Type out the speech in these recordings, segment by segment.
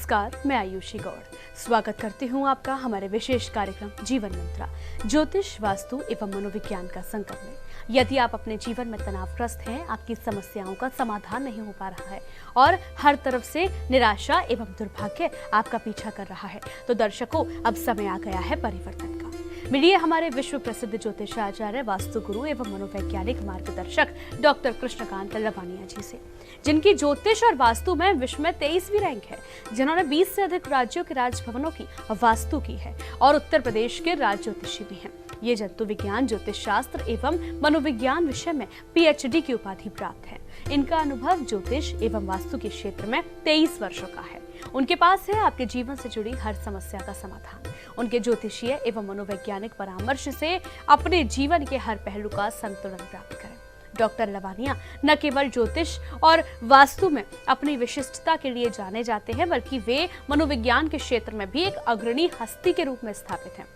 नमस्कार, मैं आयुषी गौड़ स्वागत करती हूँ आपका हमारे विशेष कार्यक्रम जीवन मंत्रा ज्योतिष, वास्तु एवं मनोविज्ञान का संगम में। यदि आप अपने जीवन में तनावग्रस्त हैं, आपकी समस्याओं का समाधान नहीं हो पा रहा है और हर तरफ से निराशा एवं दुर्भाग्य आपका पीछा कर रहा है, तो दर्शकों, अब समय आ गया है परिवर्तन का। मिलिए हमारे विश्व प्रसिद्ध ज्योतिषाचार्य, वास्तु गुरु एवं मनोवैज्ञानिक मार्गदर्शक डॉक्टर कृष्णकांत लवानिया जी से, जिनकी ज्योतिष और वास्तु में विश्व में 23वीं रैंक है, जिन्होंने 20 से अधिक राज्यों के राजभवनों की वास्तु की है और उत्तर प्रदेश के राज्य ज्योतिषी भी हैं। ये जंतु विज्ञान, ज्योतिष शास्त्र एवं मनोविज्ञान विषय में PhD की उपाधि प्राप्त है। इनका अनुभव ज्योतिष एवं वास्तु के क्षेत्र में 23 वर्षों का है। उनके पास है आपके जीवन से जुड़ी हर समस्या का समाधान। उनके ज्योतिषीय एवं मनोवैज्ञानिक परामर्श से अपने जीवन के हर पहलू का संतुलन प्राप्त करें। डॉक्टर लवानिया न केवल ज्योतिष और वास्तु में अपनी विशिष्टता के लिए जाने जाते हैं, बल्कि वे मनोविज्ञान के क्षेत्र में भी एक अग्रणी हस्ती के रूप में स्थापित हैं।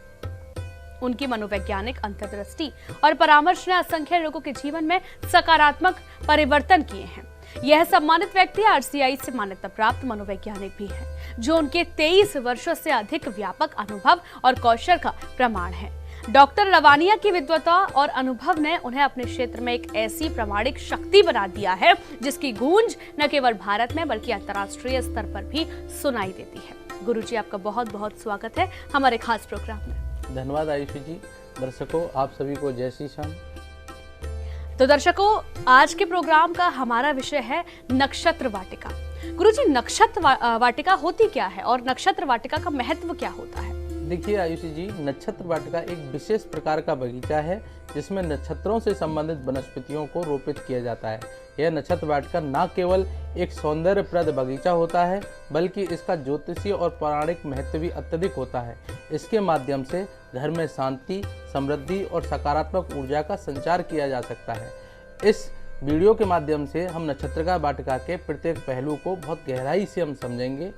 उनकी मनोवैज्ञानिक अंतर्दृष्टि और परामर्श ने असंख्य लोगों के जीवन में सकारात्मक परिवर्तन किए हैं। यह सम्मानित व्यक्ति RCI से मान्यता प्राप्त मनोवैज्ञानिक भी है, जो उनके 23 वर्षों से अधिक व्यापक अनुभव और कौशल का प्रमाण है। डॉक्टर लवानिया की विद्वता और अनुभव ने उन्हें अपने क्षेत्र में एक ऐसी प्रामाणिक शक्ति बना दिया है, जिसकी गूंज न केवल भारत में बल्कि अंतर्राष्ट्रीय स्तर पर भी सुनाई देती है। गुरुजी, आपका बहुत बहुत स्वागत है हमारे खास प्रोग्राम में। धन्यवाद आयुषी जी। दर्शकों, आप सभी को जय श्री श्याम। तो दर्शकों, आज के प्रोग्राम का हमारा विषय है नक्षत्र वाटिका। गुरुजी, नक्षत्र वाटिका होती क्या है और नक्षत्र वाटिका का महत्व क्या होता है? देखिए आयुषी जी, नक्षत्र वाटिका एक विशेष प्रकार का बगीचा है जिसमें नक्षत्रों से संबंधित वनस्पतियों को रोपित किया जाता है। यह नक्षत्र वाटिका न केवल एक सौंदर्यप्रद बगीचा होता है, बल्कि इसका ज्योतिषीय और पौराणिक महत्व भी अत्यधिक होता है। इसके माध्यम से घर में शांति, समृद्धि और सकारात्मक ऊर्जा का संचार किया जा सकता है। इस वीडियो के माध्यम से हम नक्षत्र वाटिका के प्रत्येक पहलू को बहुत गहराई से हम समझेंगे।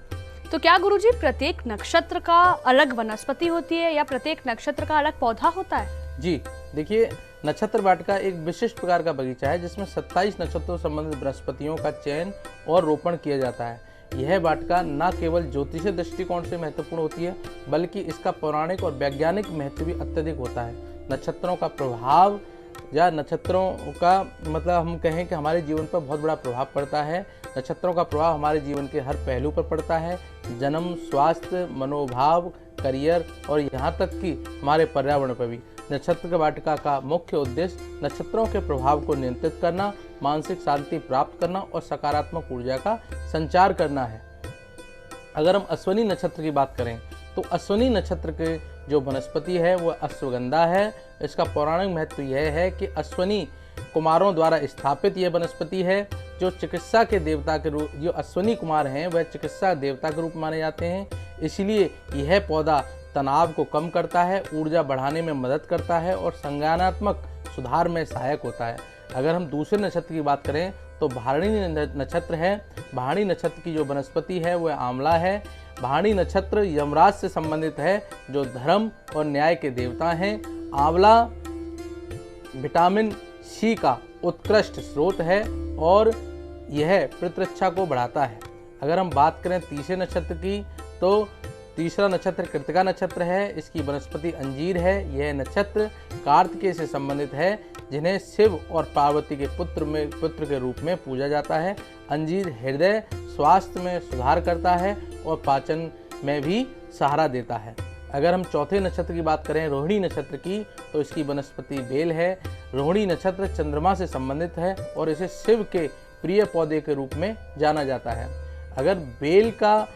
तो क्या गुरुजी, प्रत्येक नक्षत्र का अलग वनस्पति होती है या प्रत्येक नक्षत्र का अलग पौधा होता है? जी देखिए, नक्षत्र वाटिका एक विशिष्ट प्रकार का बगीचा है जिसमें 27 नक्षत्रों से संबंधित वनस्पतियों का चयन और रोपण किया जाता है। यह वाटिका न केवल ज्योतिषीय दृष्टिकोण से महत्वपूर्ण होती है, बल्कि इसका पौराणिक और वैज्ञानिक महत्व भी अत्यधिक होता है। नक्षत्रों का प्रभाव या नक्षत्रों का मतलब हम कहें कि हमारे जीवन पर बहुत बड़ा प्रभाव पड़ता है। नक्षत्रों का प्रभाव हमारे जीवन के हर पहलू पर पड़ता है। जन्म, स्वास्थ्य, मनोभाव, करियर और यहाँ तक कि हमारे पर्यावरण पर भी। नक्षत्र वाटिका का मुख्य उद्देश्य नक्षत्रों के प्रभाव को नियंत्रित करना, मानसिक शांति प्राप्त करना और सकारात्मक ऊर्जा का संचार करना है। अगर हम अश्विनी नक्षत्र की बात करें तो अश्विनी नक्षत्र के जो वनस्पति है वह अश्वगंधा है। इसका पौराणिक महत्व यह है कि अश्विनी कुमारों द्वारा स्थापित यह वनस्पति है, जो चिकित्सा के देवता के रूप, जो अश्विनी कुमार हैं वह चिकित्सा देवता के रूप माने जाते हैं। इसलिए यह पौधा तनाव को कम करता है, ऊर्जा बढ़ाने में मदद करता है और संज्ञानात्मक सुधार में सहायक होता है। अगर हम दूसरे नक्षत्र की बात करें तो भाणी नक्षत्र है। भाणी नक्षत्र की जो वनस्पति है वह आंवला है। भाणी नक्षत्र यमराज से संबंधित है, जो धर्म और न्याय के देवता हैं। आंवला विटामिन C का उत्कृष्ट स्रोत है और यह प्रतिरक्षा को बढ़ाता है। अगर हम बात करें तीसरे नक्षत्र की तो तीसरा नक्षत्र कृत्तिका नक्षत्र है। इसकी वनस्पति अंजीर है। यह नक्षत्र कार्तिकेय से संबंधित है, जिन्हें शिव और पार्वती के पुत्र के रूप में पूजा जाता है। अंजीर हृदय स्वास्थ्य में सुधार करता है और पाचन में भी सहारा देता है। अगर हम चौथे नक्षत्र की बात करें, रोहिणी नक्षत्र की, तो इसकी वनस्पति बेल है। रोहिणी नक्षत्र चंद्रमा से संबंधित है और इसे शिव के प्रिय पौधे के रूप में जाना जाता है। अगर बेल का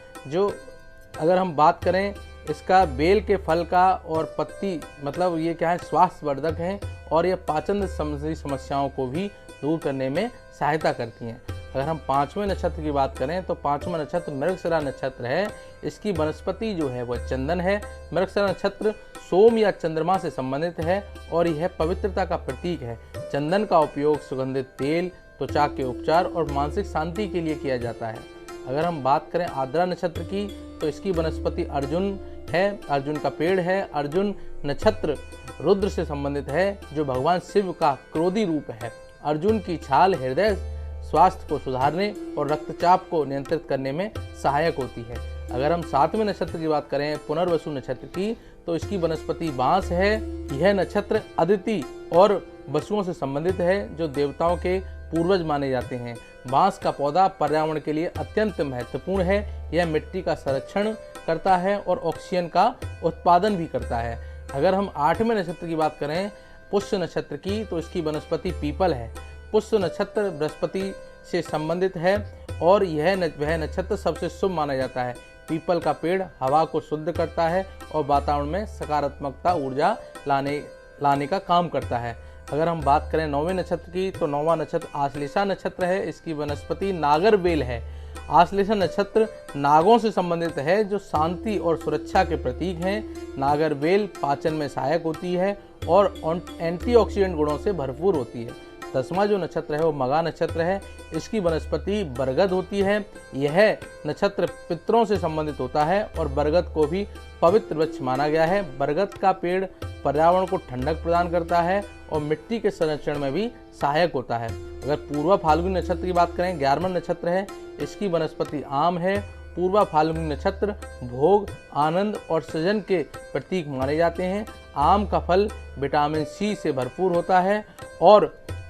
अगर हम बात करें, इसका बेल के फल का और पत्ती मतलब ये क्या है, स्वास्थ्यवर्धक हैं और ये पाचन संबंधी समस्याओं को भी दूर करने में सहायता करती हैं। अगर हम पांचवें नक्षत्र की बात करें तो पांचवा नक्षत्र मृगशिरा नक्षत्र है। इसकी वनस्पति जो है वह चंदन है। मृगशिरा नक्षत्र सोम या चंद्रमा से संबंधित है और यह पवित्रता का प्रतीक है। चंदन का उपयोग सुगंधित तेल, त्वचा के उपचार और मानसिक शांति के लिए किया जाता है। अगर हम बात करें आर्द्रा नक्षत्र की तो इसकी वनस्पति अर्जुन है। अर्जुन का पेड़ है। अर्जुन नक्षत्र रुद्र से संबंधित है, जो भगवान शिव का क्रोधी रूप है। अर्जुन की छाल हृदय स्वास्थ्य को सुधारने और रक्तचाप को नियंत्रित करने में सहायक होती है। अगर हम 7वें नक्षत्र की बात करें पुनर्वसु नक्षत्र की, तो इसकी वनस्पति बांस है। यह नक्षत्र अदिति और वसुओं से संबंधित है, जो देवताओं के पूर्वज माने जाते हैं। बांस का पौधा पर्यावरण के लिए अत्यंत महत्वपूर्ण है। यह मिट्टी का संरक्षण करता है और ऑक्सीजन का उत्पादन भी करता है। अगर हम 8वें नक्षत्र की बात करें पुष्य नक्षत्र की, तो इसकी वनस्पति पीपल है। पुष्य नक्षत्र बृहस्पति से संबंधित है और वह नक्षत्र सबसे शुभ माना जाता है। पीपल का पेड़ हवा को शुद्ध करता है और वातावरण में सकारात्मकता ऊर्जा लाने का काम करता है। अगर हम बात करें 9वें नक्षत्र की, तो 9वां नक्षत्र आश्लेषा नक्षत्र है। इसकी वनस्पति नागरबेल है। आश्लेषा नक्षत्र नागों से संबंधित है, जो शांति और सुरक्षा के प्रतीक हैं। नागरबेल पाचन में सहायक होती है और एंटीऑक्सीडेंट गुणों से भरपूर होती है। 10वां जो नक्षत्र है वो मघा नक्षत्र है। इसकी वनस्पति बरगद होती है। यह नक्षत्र पितरों से संबंधित होता है और बरगद को भी पवित्र वृक्ष माना गया है। बरगद का पेड़ पर्यावरण को ठंडक प्रदान करता है और मिट्टी के संरक्षण में भी सहायक होता है। अगर पूर्वा फाल्गुनी नक्षत्र की बात करें, 11वां नक्षत्र है। इसकी वनस्पति आम है। पूर्वा फाल्गुनी नक्षत्र भोग, आनंद और सृजन के प्रतीक माने जाते हैं। आम का फल विटामिन सी से भरपूर होता है और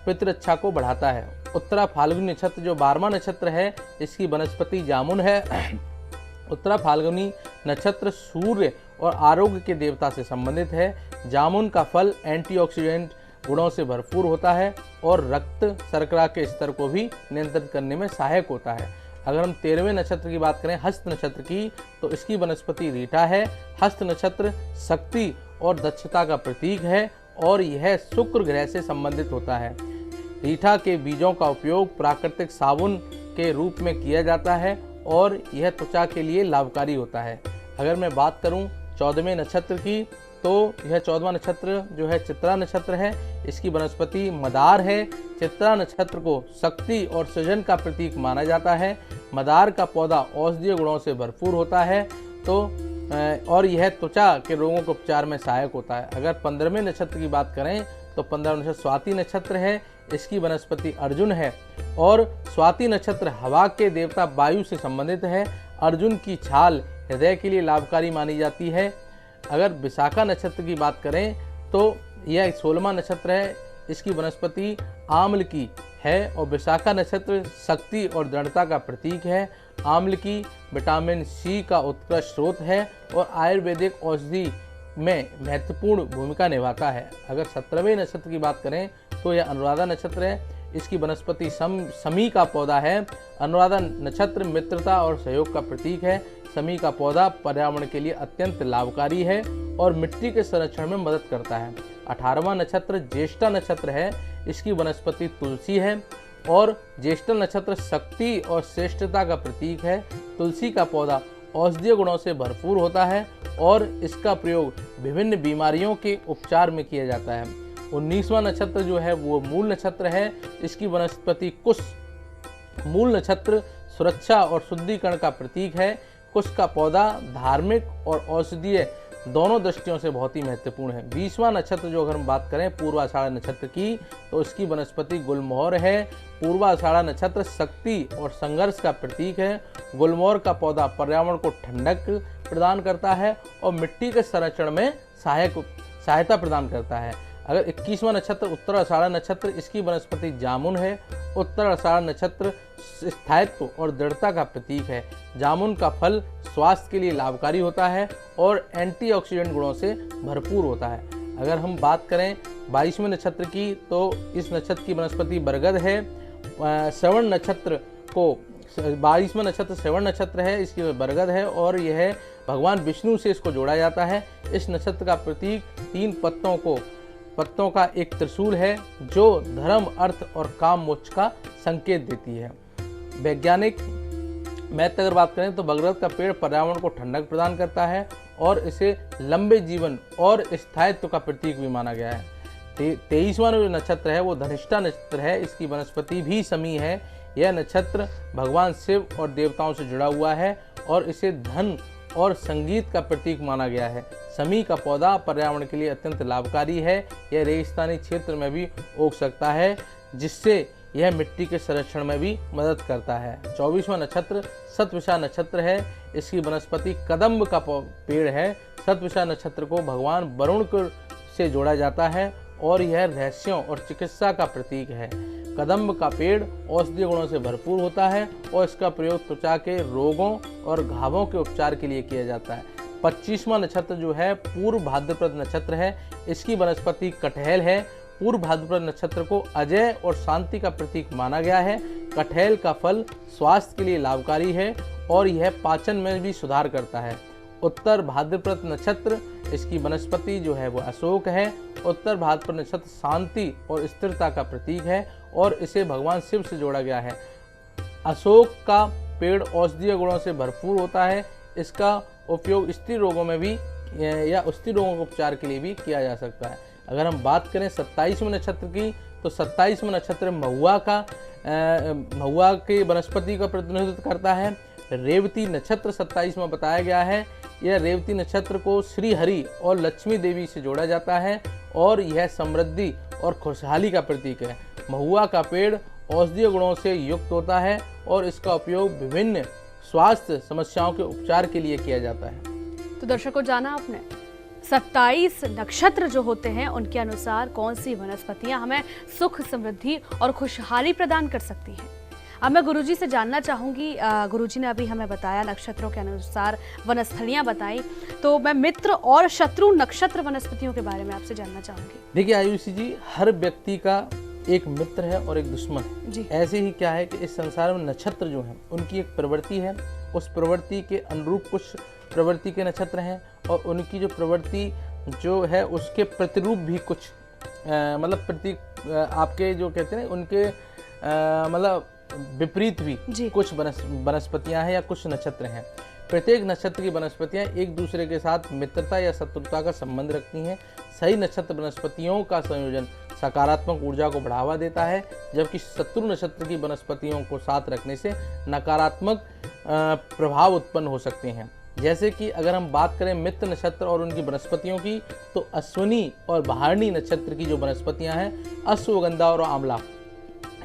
पितृच्छा को बढ़ाता है। उत्तरा फाल्गुनी नक्षत्र जो 12वां नक्षत्र है, इसकी वनस्पति जामुन है। उत्तरा फाल्गुनी नक्षत्र सूर्य और आरोग्य के देवता से संबंधित है। जामुन का फल एंटीऑक्सीडेंट गुणों से भरपूर होता है और रक्त शर्करा के स्तर को भी नियंत्रित करने में सहायक होता है। अगर हम 13वें नक्षत्र की बात करें हस्त नक्षत्र की, तो इसकी वनस्पति रीठा है। हस्त नक्षत्र शक्ति और दक्षता का प्रतीक है और यह शुक्र ग्रह से संबंधित होता है। रीठा के बीजों का उपयोग प्राकृतिक साबुन के रूप में किया जाता है और यह त्वचा के लिए लाभकारी होता है। अगर मैं बात करूं 14वें नक्षत्र की, तो यह 14वां नक्षत्र जो है चित्रा नक्षत्र है। इसकी वनस्पति मदार है। चित्रा नक्षत्र को शक्ति और सृजन का प्रतीक माना जाता है। मदार का पौधा औषधीय गुणों से भरपूर होता है और यह त्वचा के रोगों के उपचार में सहायक होता है। अगर 15वें नक्षत्र की बात करें, तो 15वां नक्षत्र स्वाति नक्षत्र है। इसकी वनस्पति अर्जुन है और स्वाति नक्षत्र हवा के देवता वायु से संबंधित है। अर्जुन की छाल हृदय के लिए लाभकारी मानी जाती है। अगर विशाखा नक्षत्र की बात करें, तो यह 16वां नक्षत्र है। इसकी वनस्पति आम्ल की है और विशाखा नक्षत्र शक्ति और दृढ़ता का प्रतीक है। आम्ल की विटामिन सी का उत्कृष्ट स्रोत है और आयुर्वेदिक औषधि में महत्वपूर्ण भूमिका निभाता है। अगर 17वें नक्षत्र की बात करें, तो यह अनुराधा नक्षत्र है। इसकी वनस्पति समी का पौधा है। अनुराधा नक्षत्र मित्रता और सहयोग का प्रतीक है। समी का पौधा पर्यावरण के लिए अत्यंत लाभकारी है और मिट्टी के संरक्षण में मदद करता है। 18वां नक्षत्र ज्येष्ठा नक्षत्र है। इसकी वनस्पति तुलसी है और ज्येष्ठा नक्षत्र शक्ति और श्रेष्ठता का प्रतीक है। तुलसी का पौधा औषधीय गुणों से भरपूर होता है और इसका प्रयोग विभिन्न बीमारियों के उपचार में किया जाता है। 19वां नक्षत्र जो है वो मूल नक्षत्र है। इसकी वनस्पति कुश। मूल नक्षत्र सुरक्षा और शुद्धिकरण का प्रतीक है। कुश का पौधा धार्मिक और औषधीय दोनों दृष्टियों से बहुत ही महत्वपूर्ण है। 20वां नक्षत्र जो अगर हम बात करें पूर्वाषाढ़ा नक्षत्र की, तो इसकी वनस्पति गुलमोहर है। पूर्वाषाढ़ा नक्षत्र शक्ति और संघर्ष का प्रतीक है। गुलमोहर का पौधा पर्यावरण को ठंडक प्रदान करता है और मिट्टी के संरक्षण में सहायता प्रदान करता है। अगर 21वां नक्षत्र उत्तराषाढ़ा नक्षत्र, इसकी वनस्पति जामुन है। उत्तराषाढ़ा नक्षत्र स्थायित्व और दृढ़ता का प्रतीक है। जामुन का फल स्वास्थ्य के लिए लाभकारी होता है और एंटीऑक्सीडेंट गुणों से भरपूर होता है। अगर हम बात करें 22वें नक्षत्र की, तो इस नक्षत्र की वनस्पति बरगद है। श्रवण नक्षत्र को 22वां नक्षत्र श्रवण नक्षत्र है। इसकी बरगद है और यह भगवान विष्णु से इसको जोड़ा जाता है। इस नक्षत्र का प्रतीक 3 पत्तों का एक त्रिशूल है, जो धर्म, अर्थ और काम मोक्ष का संकेत देती है। वैज्ञानिक महत्व अगर बात करें, तो बरगद का पेड़ पर्यावरण को ठंडक प्रदान करता है और इसे लंबे जीवन और स्थायित्व का प्रतीक भी माना गया है। 23वां जो नक्षत्र है वो धनिष्ठा नक्षत्र है। इसकी वनस्पति भी समी है। यह नक्षत्र भगवान शिव और देवताओं से जुड़ा हुआ है और इसे धन और संगीत का प्रतीक माना गया है। समी का पौधा पर्यावरण के लिए अत्यंत लाभकारी है। यह रेगिस्तानी क्षेत्र में भी उग सकता है, जिससे यह मिट्टी के संरक्षण में भी मदद करता है। 24वां नक्षत्र शतभिषा नक्षत्र है। इसकी वनस्पति कदम्ब का पेड़ है। शतभिषा नक्षत्र को भगवान वरुण से जोड़ा जाता है और यह रहस्यों और चिकित्सा का प्रतीक है। कदम्ब का पेड़ औषधीय गुणों से भरपूर होता है और इसका प्रयोग त्वचा के रोगों और घावों के उपचार के लिए किया जाता है। 25वां नक्षत्र जो है पूर्व भाद्रपद नक्षत्र है। इसकी वनस्पति कटहल है। पूर्व भाद्रपद नक्षत्र को अजय और शांति का प्रतीक माना गया है। कटहल का फल स्वास्थ्य के लिए लाभकारी है और यह पाचन में भी सुधार करता है। उत्तर भाद्रपद नक्षत्र, इसकी वनस्पति जो है वो अशोक है। उत्तर भाद्रपद नक्षत्र शांति और स्थिरता का प्रतीक है और इसे भगवान शिव से जोड़ा गया है। अशोक का पेड़ औषधीय गुणों से भरपूर होता है। इसका उपयोग स्त्री रोगों में भी या स्त्री रोगों के उपचार के लिए भी किया जा सकता है। अगर हम बात करें 27वें नक्षत्र की, तो 27वां नक्षत्र महुआ के वनस्पति का प्रतिनिधित्व करता है। रेवती नक्षत्र 27वां बताया गया है। यह रेवती नक्षत्र को श्री हरि और लक्ष्मी देवी से जोड़ा जाता है और यह समृद्धि और खुशहाली का प्रतीक है। महुआ का पेड़ औषधीय गुणों से युक्त होता है और इसका उपयोग विभिन्न स्वास्थ्य समस्याओं के उपचार के लिए किया जाता है। तो दर्शकों, जाना आपने 27 नक्षत्र जो होते हैं उनके अनुसार कौन सी वनस्पतियां हमें सुख, समृद्धि और खुशहाली प्रदान कर सकती हैं। अब मैं गुरुजी से जानना चाहूंगी, गुरुजी ने अभी हमें बताया नक्षत्रों के अनुसार वनस्थलियां बताई, तो मैं मित्र और शत्रु नक्षत्र वनस्पतियों के बारे में आपसे जानना चाहूंगी। देखिए आयुषी जी, हर व्यक्ति का एक मित्र है और एक दुश्मन है जी। ऐसे ही क्या है कि इस संसार में नक्षत्र जो है उनकी एक प्रवृत्ति है। उस प्रवृत्ति के अनुरूप कुछ प्रवृत्ति के नक्षत्र हैं और उनकी जो प्रवृत्ति जो है उसके प्रतिरूप भी कुछ मतलब प्रतीक आपके जो कहते हैं उनके मतलब विपरीत भी कुछ वनस्पतियां हैं या कुछ नक्षत्र हैं। प्रत्येक नक्षत्र की वनस्पतियां एक दूसरे के साथ मित्रता या शत्रुता का संबंध रखती हैं। सही नक्षत्र वनस्पतियों का संयोजन सकारात्मक ऊर्जा को बढ़ावा देता है, जबकि शत्रु नक्षत्र की वनस्पतियों को साथ रखने से नकारात्मक प्रभाव उत्पन्न हो सकते हैं। जैसे कि अगर हम बात करें मित्र नक्षत्र और उनकी वनस्पतियों की, तो अश्विनी और बहारनी नक्षत्र की जो वनस्पतियां हैं, अश्वगंधा और आंवला,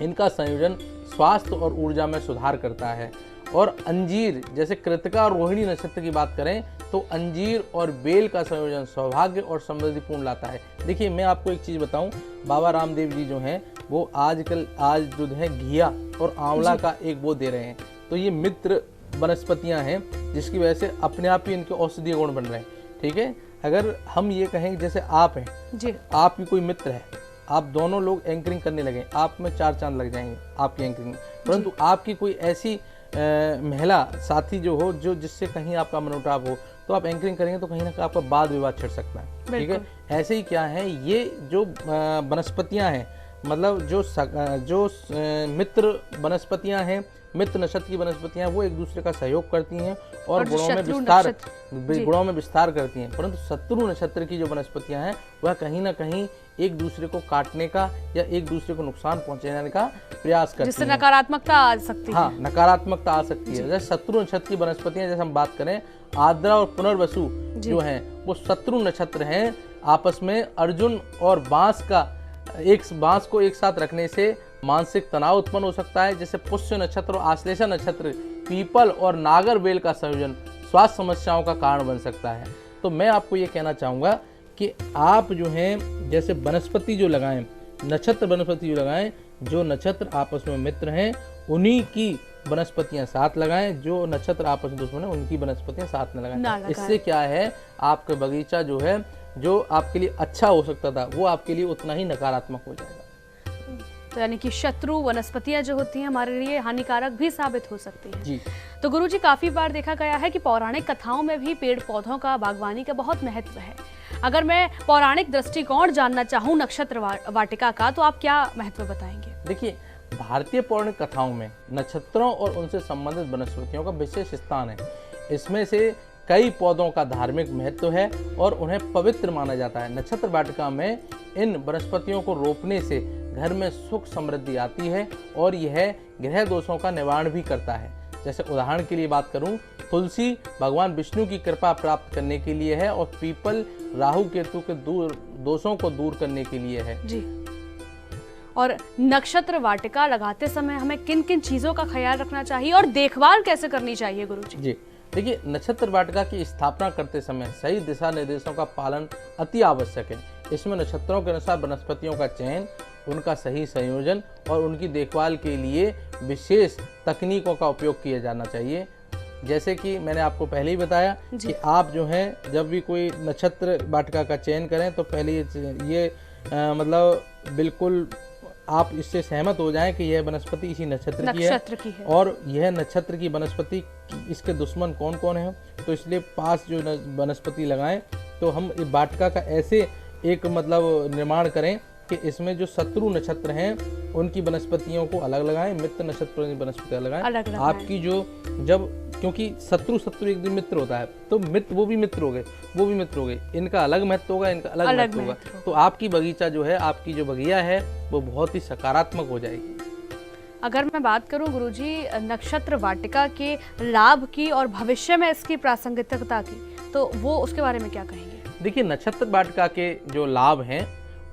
इनका संयोजन स्वास्थ्य और ऊर्जा में सुधार करता है। और अंजीर, जैसे कृतिका और रोहिणी नक्षत्र की बात करें तो अंजीर और बेल का संयोजन सौभाग्य और समृद्धिपूर्ण लाता है। देखिए मैं आपको एक चीज़ बताऊं, बाबा रामदेव जी जो हैं वो आज जो है घिया और आंवला का एक वो दे रहे हैं। तो ये मित्र वनस्पतियां हैं जिसकी वजह से अपने आप ही इनके औषधीय गुण बन रहे हैं। ठीक है, अगर हम ये कहें जैसे आप हैं जी, आपकी कोई मित्र है, आप दोनों लोग एंकरिंग करने लगे, आप में 4 चांद लग जाएंगे आपकी एंकरिंग में, परंतु आपकी कोई ऐसी महिला साथी जो हो जो जिससे कहीं आपका मनमुटाव हो, तो आप एंकरिंग करेंगे तो कहीं ना कहीं आपका वाद विवाद छिड़ सकता है। ठीक है, ऐसे ही क्या है, ये जो वनस्पतियां हैं, मतलब जो मित्र वनस्पतियां हैं, मित्र नक्षत्र की वनस्पतियां, वो एक दूसरे का सहयोग करती हैं और गुणों में विस्तार करती हैं। परंतु शत्रु नक्षत्र की जो वनस्पतियां हैं वह कहीं ना कहीं एक दूसरे को काटने का या एक दूसरे को नुकसान पहुंचाने का प्रयास करती हैं, जिससे नकारात्मकता आ सकती है। हाँ, नकारात्मकता आ सकती है। जैसे शत्रु नक्षत्र की वनस्पतियां, जैसे हम बात करें आर्द्रा और पुनर्वसु जो हैं वो शत्रु नक्षत्र हैं। आपस में अर्जुन और बांस को एक साथ रखने से मानसिक तनाव उत्पन्न हो सकता है। जैसे पुष्य नक्षत्र और आश्लेषा नक्षत्र, पीपल और नागर बेल का संयोजन स्वास्थ्य समस्याओं का कारण बन सकता है। तो मैं आपको ये कहना चाहूँगा कि आप जो हैं जैसे वनस्पति जो लगाएं, नक्षत्र वनस्पति जो लगाएं, जो नक्षत्र आपस में मित्र हैं उन्हीं की वनस्पतियां साथ लगाएं, जो नक्षत्र आपस में दुश्मन है उनकी वनस्पतियां साथ न लगाएं। इससे क्या है, आपका बगीचा जो है जो आपके लिए अच्छा हो सकता था वो आपके लिए उतना ही नकारात्मक हो जाएगा। तो यानी कि शत्रु वनस्पतियां जो होती हैं हमारे लिए हानिकारक भी साबित हो सकती हैं जी। तो गुरुजी, काफी बार देखा गया है कि पौराणिक कथाओं में भी पेड़ पौधों का, बागवानी का बहुत महत्व है। अगर मैं पौराणिक दृष्टिकोण जानना चाहूँ नक्षत्र वाटिका का, तो आप क्या महत्व बताएंगे? देखिए, भारतीय पौराणिक कथाओं में नक्षत्रों और उनसे संबंधित वनस्पतियों का विशेष स्थान है। इसमें से कई पौधों का धार्मिक महत्व है और उन्हें पवित्र माना जाता है। नक्षत्र वाटिका में इन वनस्पतियों को रोपने से घर में सुख समृद्धि आती है और यह ग्रह दोषों का निवारण भी करता है। जैसे उदाहरण के लिए बात करूं, तुलसी भगवान विष्णु की कृपा प्राप्त करने के लिए है और पीपल राहु केतु के दोषों को दूर करने के लिए है जी। और नक्षत्र वाटिका लगाते समय हमें किन किन चीजों का ख्याल रखना चाहिए और देखभाल कैसे करनी चाहिए गुरुजी? जी देखिए, नक्षत्र वाटिका की स्थापना करते समय सही दिशा निर्देशों का पालन अति आवश्यक है। इसमें नक्षत्रों के अनुसार वनस्पतियों का चयन, उनका सही संयोजन और उनकी देखभाल के लिए विशेष तकनीकों का उपयोग किया जाना चाहिए। जैसे कि मैंने आपको पहले ही बताया कि आप जो हैं जब भी कोई नक्षत्र वाटिका का चयन करें तो पहले ये मतलब बिल्कुल आप इससे सहमत हो जाएं कि यह वनस्पति इसी नक्षत्र की है और यह नक्षत्र की वनस्पति इसके दुश्मन कौन कौन है, तो इसलिए पास जो वनस्पति लगाएं तो हम इस वाटिका का ऐसे एक मतलब निर्माण करें कि इसमें जो शत्रु नक्षत्र हैं उनकी वनस्पतियों को अलग लगाएं, मित्र नक्षत्र की वनस्पतियां लगाएं। आपकी जो जब क्योंकि शत्रु एक दिन मित्र होता है, तो मित्र वो भी मित्र हो गए, इनका अलग महत्व होगा, इनका अलग महत्व होगा, तो आपकी बगीचा जो है, आपकी जो बगिया है वो बहुत ही सकारात्मक हो जाएगी। अगर मैं बात करूं गुरुजी नक्षत्र वाटिका के लाभ की और भविष्य में इसकी प्रासंगिकता की, तो वो उसके बारे में क्या कहेंगे? देखिए, नक्षत्र वाटिका के जो लाभ हैं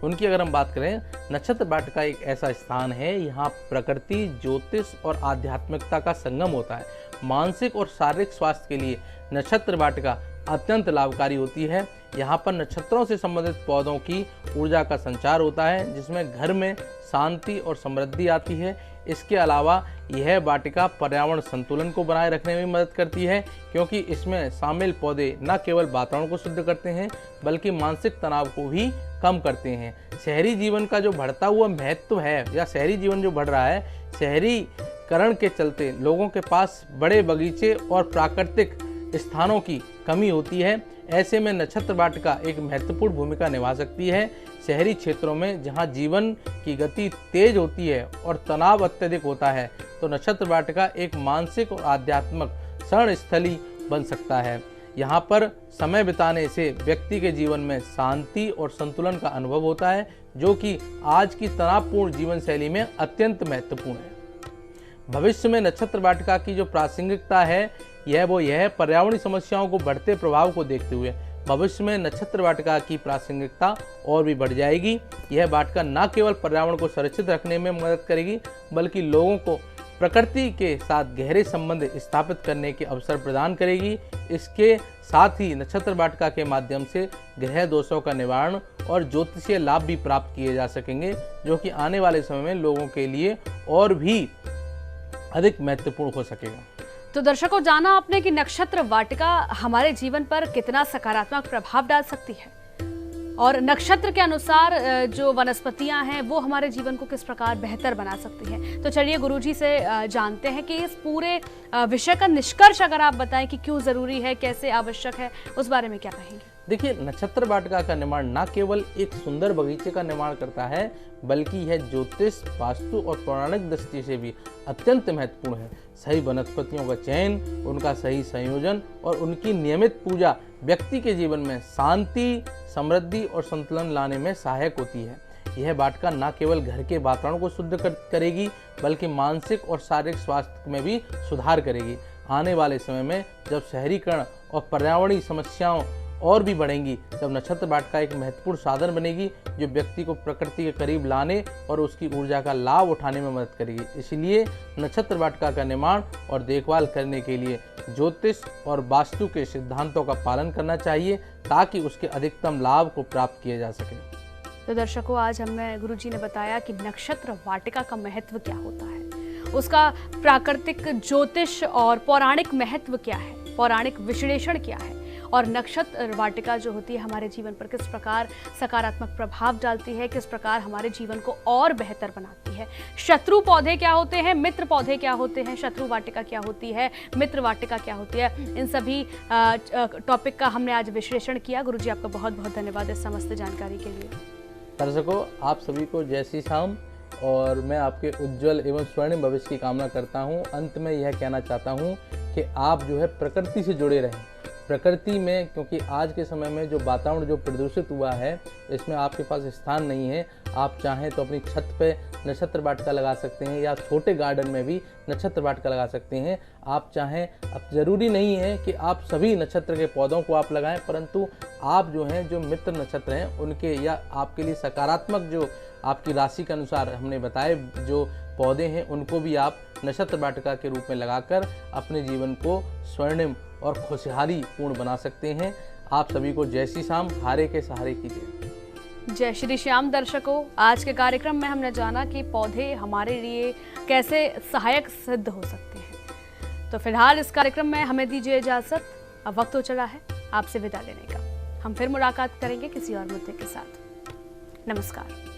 उनकी अगर हम बात करें, नक्षत्र वाटिका एक ऐसा स्थान है यहाँ प्रकृति, ज्योतिष और आध्यात्मिकता का संगम होता है। मानसिक और शारीरिक स्वास्थ्य के लिए नक्षत्र वाटिका अत्यंत लाभकारी होती है। यहाँ पर नक्षत्रों से संबंधित पौधों की ऊर्जा का संचार होता है, जिसमें घर में शांति और समृद्धि आती है। इसके अलावा यह वाटिका पर्यावरण संतुलन को बनाए रखने में मदद करती है, क्योंकि इसमें शामिल पौधे न केवल वातावरण को शुद्ध करते हैं बल्कि मानसिक तनाव को भी कम करते हैं। शहरी जीवन का जो बढ़ता हुआ महत्व है या शहरी जीवन जो बढ़ रहा है, शहरीकरण के चलते लोगों के पास बड़े बगीचे और प्राकृतिक स्थानों की कमी होती है। ऐसे में नक्षत्र वाटिका एक महत्वपूर्ण भूमिका निभा सकती है। शहरी क्षेत्रों में जहां जीवन की गति तेज होती है और तनाव अत्यधिक होता है, तो नक्षत्र वाटिका एक मानसिक और आध्यात्मिक शरण स्थली बन सकता है। यहाँ पर समय बिताने से व्यक्ति के जीवन में शांति और संतुलन का अनुभव होता है, जो कि आज की तनावपूर्ण जीवन शैली में अत्यंत महत्वपूर्ण है। भविष्य में नक्षत्र वाटिका की जो प्रासंगिकता है यह पर्यावरणीय समस्याओं को बढ़ते प्रभाव को देखते हुए भविष्य में नक्षत्र वाटिका की प्रासंगिकता और भी बढ़ जाएगी। यह वाटिका न केवल पर्यावरण को सुरक्षित रखने में मदद करेगी बल्कि लोगों को प्रकृति के साथ गहरे संबंध स्थापित करने के अवसर प्रदान करेगी। इसके साथ ही नक्षत्र वाटिका के माध्यम से ग्रह दोषों का निवारण और ज्योतिषीय लाभ भी प्राप्त किए जा सकेंगे, जो कि आने वाले समय में लोगों के लिए और भी अधिक महत्वपूर्ण हो सकेगा। तो दर्शकों, जाना आपने कि नक्षत्र वाटिका हमारे जीवन पर कितना सकारात्मक प्रभाव डाल सकती है और नक्षत्र के अनुसार जो वनस्पतियां हैं वो हमारे जीवन को किस प्रकार बेहतर बना सकती हैं। तो चलिए गुरुजी से जानते हैं कि इस पूरे विषय का निष्कर्ष अगर आप बताएं कि क्यों जरूरी है, कैसे आवश्यक है, उस बारे में क्या कहेंगे? देखिए, नक्षत्र वाटिका का निर्माण न केवल एक सुंदर बगीचे का निर्माण करता है बल्कि यह ज्योतिष, वास्तु और पौराणिक दृष्टि से भी अत्यंत महत्वपूर्ण है। सही वनस्पतियों का चयन, उनका सही संयोजन और उनकी नियमित पूजा व्यक्ति के जीवन में शांति, समृद्धि और संतुलन लाने में सहायक होती है। यह वाटिका न केवल घर के वातावरण को शुद्ध करेगी बल्कि मानसिक और शारीरिक स्वास्थ्य में भी सुधार करेगी। आने वाले समय में जब शहरीकरण और पर्यावरणीय समस्याओं और भी बढ़ेंगी, तब नक्षत्र वाटिका एक महत्वपूर्ण साधन बनेगी जो व्यक्ति को प्रकृति के करीब लाने और उसकी ऊर्जा का लाभ उठाने में मदद करेगी। इसलिए नक्षत्र वाटिका का निर्माण और देखभाल करने के लिए ज्योतिष और वास्तु के सिद्धांतों का पालन करना चाहिए ताकि उसके अधिकतम लाभ को प्राप्त किया जा सके। तो दर्शकों, आज हमें गुरुजी ने बताया कि नक्षत्र वाटिका का महत्व क्या होता है, उसका प्राकृतिक, ज्योतिष और पौराणिक महत्व क्या है, पौराणिक विश्लेषण क्या है और नक्षत्र वाटिका जो होती है हमारे जीवन पर किस प्रकार सकारात्मक प्रभाव डालती है, किस प्रकार हमारे जीवन को और बेहतर बनाती है। शत्रु पौधे क्या होते हैं, मित्र पौधे क्या होते हैं, शत्रु वाटिका क्या होती है, मित्र वाटिका क्या होती है, इन सभी टॉपिक का हमने आज विश्लेषण किया। गुरुजी, आपका बहुत बहुत धन्यवाद इस समस्त जानकारी के लिए। दर्शकों, आप सभी को जय श्री राम और मैं आपके उज्जवल एवं स्वर्णिम भविष्य की कामना करता हूँ। अंत में यह कहना चाहता हूँ कि आप जो है प्रकृति से जुड़े रहें। प्रकृति में, क्योंकि आज के समय में जो वातावरण जो प्रदूषित हुआ है, इसमें आपके पास स्थान नहीं है। आप चाहें तो अपनी छत पे नक्षत्र वाटिका लगा सकते हैं या छोटे गार्डन में भी नक्षत्र वाटिका लगा सकते हैं। आप चाहें, अब ज़रूरी नहीं है कि आप सभी नक्षत्र के पौधों को आप लगाएं, परंतु आप जो हैं, जो मित्र नक्षत्र हैं उनके या आपके लिए सकारात्मक जो आपकी राशि के अनुसार हमने बताए जो पौधे हैं उनको भी आप नक्षत्र वाटिका के रूप में लगाकर अपने जीवन को स्वर्णिम और खुशहाली पूर्ण बना सकते हैं। आप सभी को जय श्री श्याम, हारे के सहारे कीजिए। जय श्री श्याम दर्शकों, आज के कार्यक्रम में हमने जाना कि पौधे हमारे लिए कैसे सहायक सिद्ध हो सकते हैं। तो फिलहाल इस कार्यक्रम में हमें दीजिए इजाजत, अब वक्त हो चला है आपसे विदा लेने का। हम फिर मुलाकात करेंगे किसी और मुद्दे के साथ। नमस्कार।